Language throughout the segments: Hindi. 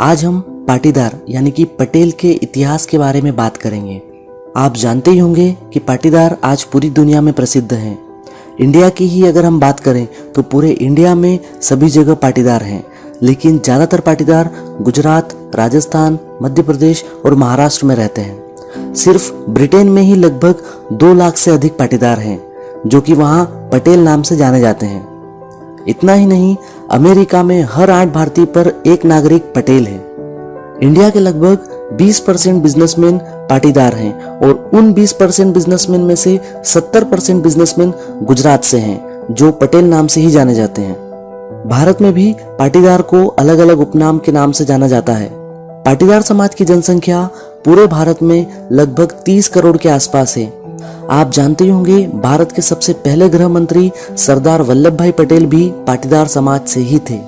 आज हम पाटीदार यानी कि पटेल के इतिहास के बारे में बात करेंगे। आप जानते ही होंगे कि पाटीदार आज पूरी दुनिया में प्रसिद्ध हैं। इंडिया की ही अगर हम बात करें तो पूरे इंडिया में सभी जगह पाटीदार हैं, लेकिन ज़्यादातर पाटीदार गुजरात, राजस्थान, मध्य प्रदेश और महाराष्ट्र में रहते हैं। सिर्फ ब्रिटेन में ही लगभग 2 लाख से अधिक पाटीदार हैं, जो कि वहाँ पटेल नाम से जाने जाते हैं। इतना ही नहीं, अमेरिका में हर 8 भारतीय पर एक नागरिक पटेल है। इंडिया के लगभग 20% बिजनेसमैन पाटीदार हैं और उन 20% बिजनेसमैन में से 70% बिजनेसमैन गुजरात से हैं, जो पटेल नाम से ही जाने जाते हैं। भारत में भी पाटीदार को अलग अलग उपनाम के नाम से जाना जाता है। पाटीदार समाज की जनसंख्या पूरे भारत में लगभग 30 करोड़ के आसपास है। आप जानते ही होंगे, भारत के सबसे पहले गृह मंत्री सरदार वल्लभ भाई पटेल भी पाटीदार समाज से ही थे।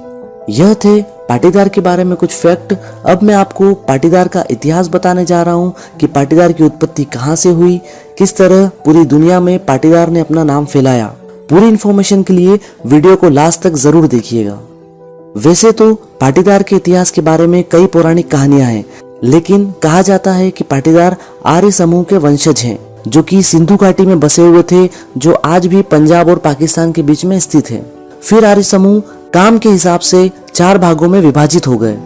यह थे पाटीदार के बारे में कुछ फैक्ट। अब मैं आपको पाटीदार का इतिहास बताने जा रहा हूँ कि पाटीदार की उत्पत्ति कहाँ से हुई, किस तरह पूरी दुनिया में पाटीदार ने अपना नाम फैलाया। पूरी इन्फॉर्मेशन के लिए वीडियो को लास्ट तक जरूर देखिएगा। वैसे तो पाटीदार के इतिहास के बारे में कई पौराणिक कहानियां हैं, लेकिन कहा जाता है कि पाटीदार आर्य समूह के वंशज हैं, जो कि सिंधु घाटी में बसे हुए थे, जो आज भी पंजाब और पाकिस्तान के बीच में स्थित है। फिर आर्य समूह काम के हिसाब से 4 भागों में विभाजित हो गए।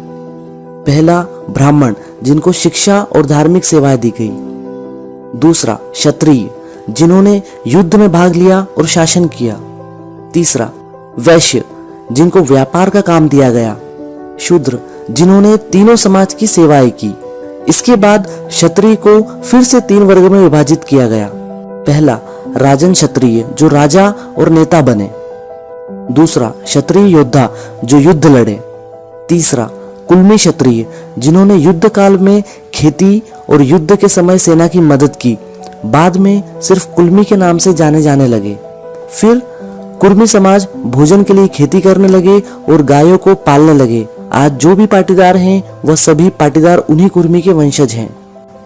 पहला ब्राह्मण, जिनको शिक्षा और धार्मिक सेवाएं दी गई। दूसरा क्षत्रिय, जिन्होंने युद्ध में भाग लिया और शासन किया। तीसरा वैश्य, जिनको व्यापार का काम दिया गया। शूद्र, जिन्होंने तीनों समाज की सेवाएं की। इसके बाद क्षत्रिय को फिर से 3 वर्ग में विभाजित किया गया। पहला राजन क्षत्रिय, जो राजा और नेता बने। दूसरा क्षत्रिय योद्धा, जो युद्ध लड़े। तीसरा कुलमी क्षत्रिय, जिन्होंने युद्ध काल में खेती और युद्ध के समय सेना की मदद की। बाद में सिर्फ कुलमी के नाम से जाने जाने लगे। फिर कुर्मी समाज भोजन के लिए खेती करने लगे और गायों को पालने लगे। आज जो भी पाटीदार हैं, वह सभी पाटीदार उन्हीं कुर्मी के वंशज हैं।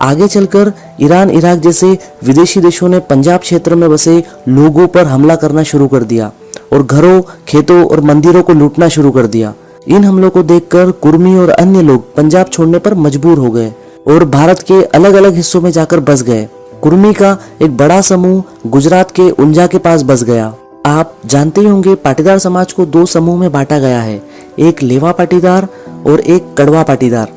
आगे चलकर ईरान, इराक जैसे विदेशी देशों ने पंजाब क्षेत्र में बसे लोगों पर हमला करना शुरू कर दिया और घरों, खेतों और मंदिरों को लूटना शुरू कर दिया। इन हमलों को देखकर कुर्मी और अन्य लोग पंजाब छोड़ने पर मजबूर हो गए और भारत के अलग अलग हिस्सों में जाकर बस गए। कुर्मी का एक बड़ा समूह गुजरात के उंझा के पास बस गया। आप जानते ही होंगे, पाटीदार समाज को 2 समूह में बांटा गया है, एक लेवा पाटीदार और एक कड़वा पाटीदार।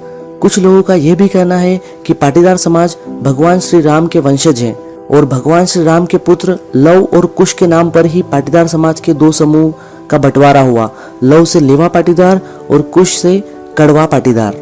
कुछ लोगों का यह भी कहना है कि पाटीदार समाज भगवान श्री राम के वंशज हैं और भगवान श्री राम के पुत्र लव और कुश के नाम पर ही पाटीदार समाज के 2 समूह का बंटवारा हुआ। लव से लेवा पाटीदार और कुश से कड़वा पाटीदार।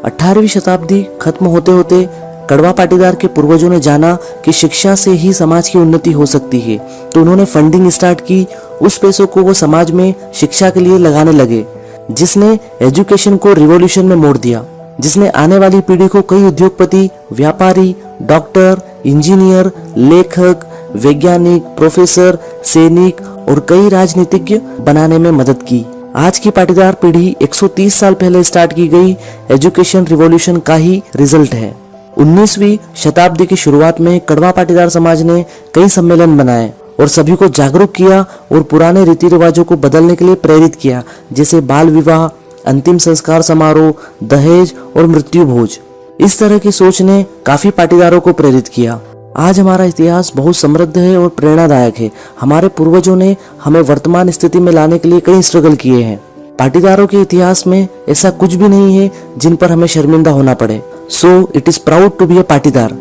18वीं शताब्दी खत्म होते होते कड़वा पाटीदार के पूर्वजों ने जाना कि शिक्षा से ही समाज की उन्नति हो सकती है, तो उन्होंने फंडिंग स्टार्ट की। उस पैसों को वो समाज में शिक्षा के लिए लगाने लगे, जिसने एजुकेशन को रिवॉल्यूशन में मोड़ दिया, जिसने आने वाली पीढ़ी को कई उद्योगपति, व्यापारी, डॉक्टर, इंजीनियर, लेखक, वैज्ञानिक, प्रोफेसर, सैनिक और कई राजनीतिज्ञ बनाने में मदद की। आज की पाटीदार पीढ़ी 130 साल पहले स्टार्ट की गई एजुकेशन रिवॉल्यूशन का ही रिजल्ट है। 19वीं शताब्दी की शुरुआत में कड़वा पाटीदार समाज ने कई सम्मेलन बनाए और सभी को जागरूक किया और पुराने रीति रिवाजों को बदलने के लिए प्रेरित किया, जैसे बाल विवाह, अंतिम संस्कार समारोह, दहेज और मृत्यु भोज। इस तरह की सोच ने काफी पाटीदारों को प्रेरित किया। आज हमारा इतिहास बहुत समृद्ध है और प्रेरणादायक है। हमारे पूर्वजों ने हमें वर्तमान स्थिति में लाने के लिए कई स्ट्रगल किए हैं। पाटीदारों के इतिहास में ऐसा कुछ भी नहीं है जिन पर हमें शर्मिंदा होना पड़े। So it is proud to be a Patidar.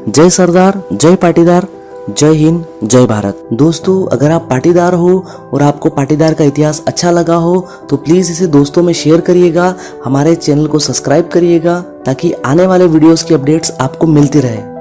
जय सरदार, जय पाटीदार, जय हिंद, जय भारत। दोस्तों, अगर आप पाटीदार हो और आपको पाटीदार का इतिहास अच्छा लगा हो तो प्लीज इसे दोस्तों में शेयर करिएगा। हमारे चैनल को सब्सक्राइब करिएगा ताकि आने वाले वीडियोस की अपडेट्स आपको मिलती रहे।